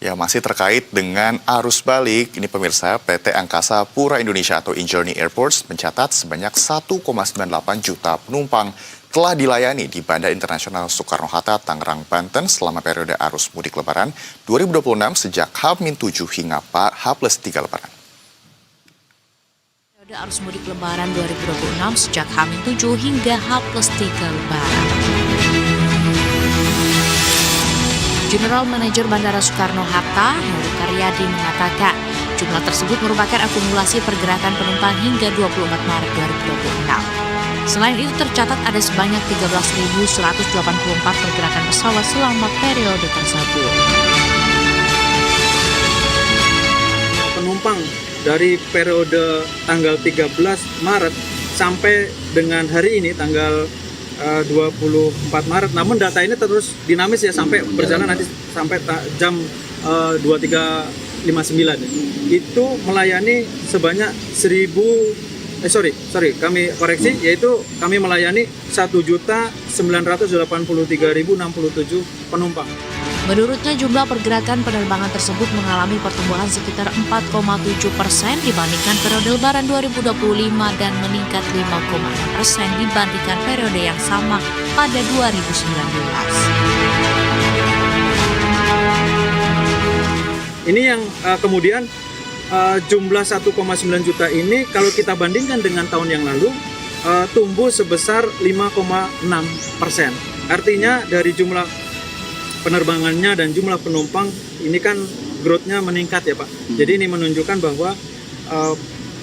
Ya, masih terkait dengan arus balik, ini pemirsa PT Angkasa Pura Indonesia atau Injourney Airports mencatat sebanyak 1,98 juta penumpang telah dilayani di Bandara Internasional Soekarno-Hatta, Tangerang, Banten selama periode arus mudik Lebaran 2026 sejak H-7 hingga H+3 Lebaran. Periode arus mudik Lebaran 2026 sejak H-7 hingga H+3 Lebaran. General Manager Bandara Soekarno-Hatta, Heru Karyadi mengatakan, jumlah tersebut merupakan akumulasi pergerakan penumpang hingga 24 Maret 2026. Selain itu tercatat ada sebanyak 13.184 pergerakan pesawat selama periode tersebut. Penumpang dari periode tanggal 13 Maret sampai dengan hari ini tanggal 24 Maret, namun data ini terus dinamis ya sampai berjalan nanti sampai jam 23.59 itu melayani sebanyak kami koreksi, yaitu kami melayani 1.983.067 penumpang. Menurutnya jumlah pergerakan penerbangan tersebut mengalami pertumbuhan sekitar 4,7% dibandingkan periode Lebaran 2025 dan meningkat 5,6% dibandingkan periode yang sama pada 2019. Ini yang kemudian jumlah 1,9 juta ini kalau kita bandingkan dengan tahun yang lalu tumbuh sebesar 5,6%. Artinya dari jumlah penerbangannya dan jumlah penumpang ini kan growth-nya meningkat ya Pak. Jadi ini menunjukkan bahwa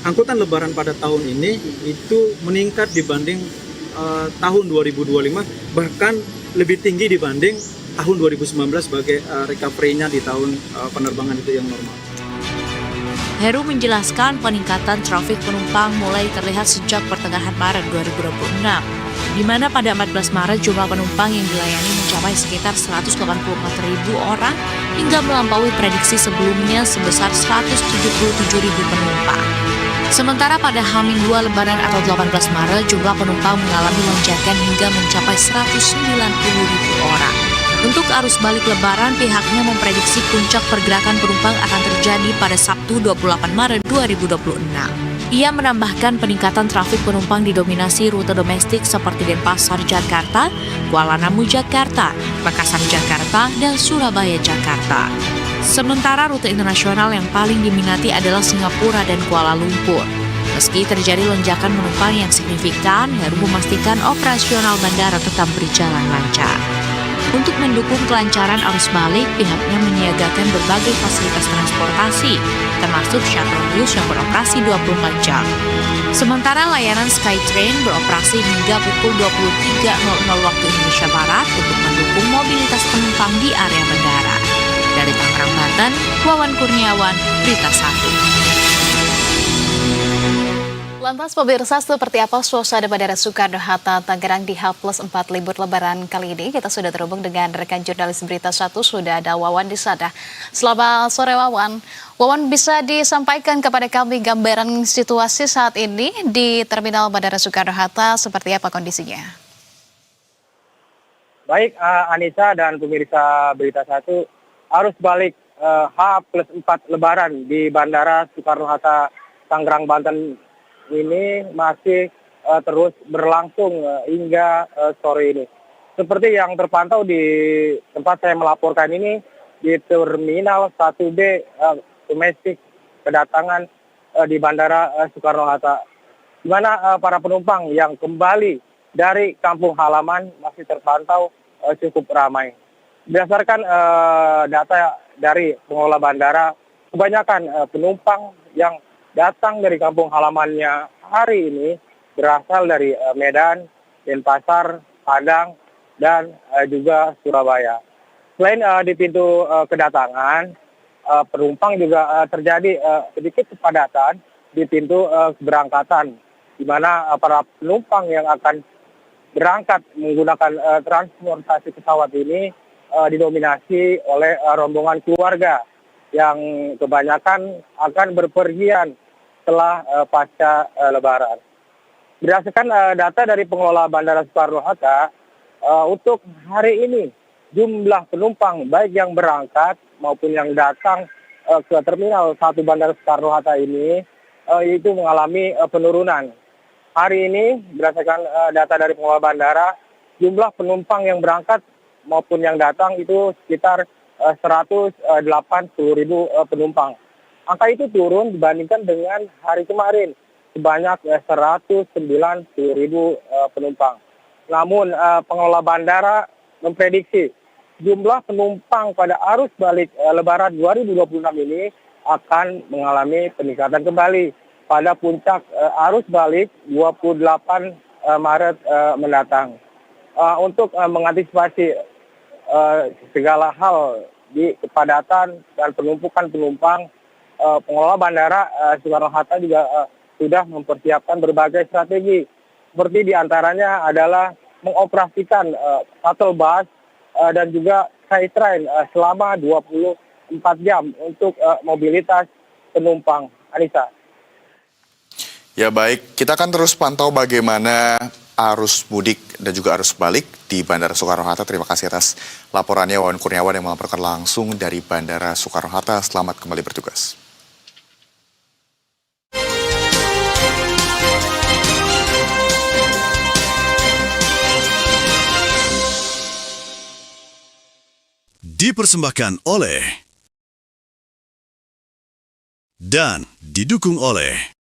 angkutan Lebaran pada tahun ini itu meningkat dibanding tahun 2025, bahkan lebih tinggi dibanding tahun 2019 sebagai recovery-nya di tahun penerbangan itu yang normal. Heru menjelaskan peningkatan trafik penumpang mulai terlihat sejak pertengahan Maret 2026, di mana pada 14 Maret jumlah penumpang yang dilayani mencapai sekitar 184.000 orang hingga melampaui prediksi sebelumnya sebesar 177.000 penumpang. Sementara pada H-2 Lebaran atau 18 Maret jumlah penumpang mengalami lonjakan hingga mencapai 190.000 orang. Untuk arus balik Lebaran, pihaknya memprediksi puncak pergerakan penumpang akan terjadi pada Sabtu 28 Maret 2026. Ia menambahkan peningkatan trafik penumpang didominasi rute domestik seperti Denpasar, Jakarta, Kuala Namu, Jakarta, Makassar, Jakarta, dan Surabaya, Jakarta. Sementara rute internasional yang paling diminati adalah Singapura dan Kuala Lumpur. Meski terjadi lonjakan penumpang yang signifikan, Heru memastikan operasional bandara tetap berjalan lancar. Untuk mendukung kelancaran arus balik, pihaknya menyiagakan berbagai fasilitas transportasi, termasuk shuttle bus yang beroperasi 24 jam. Sementara layanan Skytrain beroperasi hingga pukul 23.00 waktu Indonesia Barat untuk mendukung mobilitas penumpang di area bandara. Dari Tangerang, Banten, Wawan Kurniawan, Berita 1. Lantas pemirsa, seperti apa suasana Bandara Soekarno-Hatta Tangerang di H+4 libur Lebaran kali ini? Kita sudah terhubung dengan rekan jurnalis Berita 1, sudah ada Wawan di sana. Selamat sore Wawan. Wawan, bisa disampaikan kepada kami gambaran situasi saat ini di Terminal Bandara Soekarno-Hatta, seperti apa kondisinya? Baik, Anissa dan pemirsa Berita 1, arus balik H+4 Lebaran di Bandara Soekarno-Hatta Tangerang, Banten ini masih terus berlangsung hingga sore ini. Seperti yang terpantau di tempat saya melaporkan ini, di Terminal 1B domestik kedatangan di Bandara Soekarno-Hatta, di mana para penumpang yang kembali dari kampung halaman masih terpantau cukup ramai. Berdasarkan data dari pengelola bandara, kebanyakan penumpang yang datang dari kampung halamannya hari ini berasal dari Medan, Denpasar, Padang, dan juga Surabaya. Selain di pintu kedatangan, penumpang juga terjadi sedikit kepadatan di pintu keberangkatan, di mana para penumpang yang akan berangkat menggunakan transportasi pesawat ini didominasi oleh rombongan keluarga yang kebanyakan akan berpergian setelah pasca Lebaran. Berdasarkan data dari pengelola Bandara Soekarno-Hatta, untuk hari ini jumlah penumpang baik yang berangkat maupun yang datang ke Terminal 1 Bandara Soekarno-Hatta ini itu mengalami penurunan. Hari ini berdasarkan data dari pengelola bandara, jumlah penumpang yang berangkat maupun yang datang itu sekitar 180.000 penumpang. Angka itu turun dibandingkan dengan hari kemarin sebanyak 190.000 penumpang. Namun pengelola bandara memprediksi jumlah penumpang pada arus balik Lebaran 2026 ini akan mengalami peningkatan kembali pada puncak arus balik 28 Maret mendatang. Untuk mengantisipasi segala hal di kepadatan dan penumpukan penumpang, pengelola bandara Soekarno-Hatta juga sudah mempersiapkan berbagai strategi. Seperti diantaranya adalah mengoperasikan shuttle bus dan juga Skytrain selama 24 jam untuk mobilitas penumpang. Anissa. Ya baik, kita akan terus pantau bagaimana arus mudik dan juga arus balik di Bandara Soekarno-Hatta. Terima kasih atas laporannya Wawan Kurniawan yang melaporkan langsung dari Bandara Soekarno-Hatta. Selamat kembali bertugas. Dipersembahkan oleh dan didukung oleh